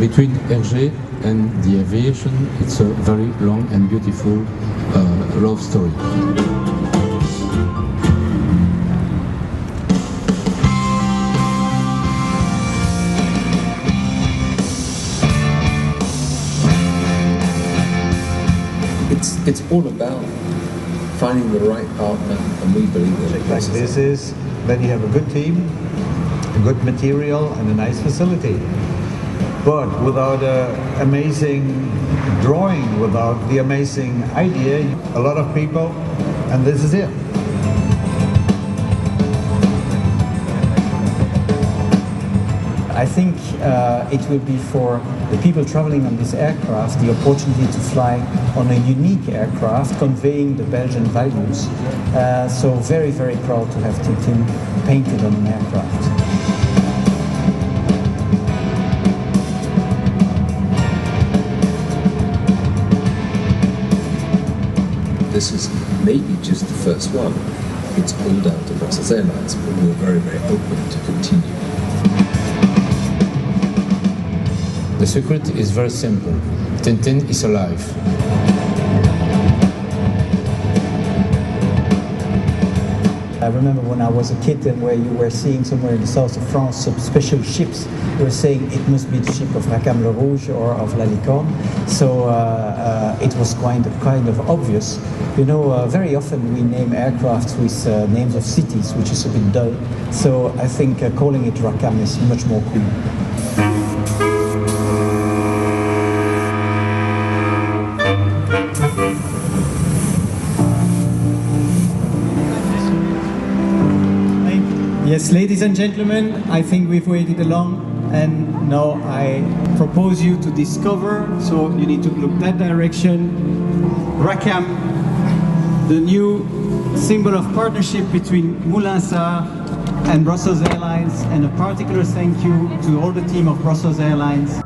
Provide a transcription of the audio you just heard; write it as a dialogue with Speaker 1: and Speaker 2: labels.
Speaker 1: Between Hergé and the aviation, it's a very long and beautiful love story.
Speaker 2: It's all about finding the right partner, and we believe that
Speaker 3: like this is when you have a good team, a good material and a nice facility. But without an amazing drawing, without the amazing idea, a lot of people, and this is it.
Speaker 4: I think it will be for the people traveling on this aircraft the opportunity to fly on a unique aircraft conveying the Belgian values. So very, very proud to have Tintin painted on an aircraft.
Speaker 2: This is maybe just the first one. It's all down to Brussels Airlines, but we're very, very open to continue.
Speaker 1: The secret is very simple. Tintin is alive.
Speaker 4: I remember when I was a kid and where you were seeing somewhere in the south of France some special ships. You were saying it must be the ship of Rackham Le Rouge or of La Licorne. So it was kind of obvious. You know, very often we name aircraft with names of cities, which is a bit dull. So I think calling it Rackham is much more cool.
Speaker 5: Yes, ladies and gentlemen, I think we've waited long, and now I propose you to discover, so you need to look that direction, Rackham, the new symbol of partnership between Moulinsart and Brussels Airlines, and a particular thank you to all the team of Brussels Airlines.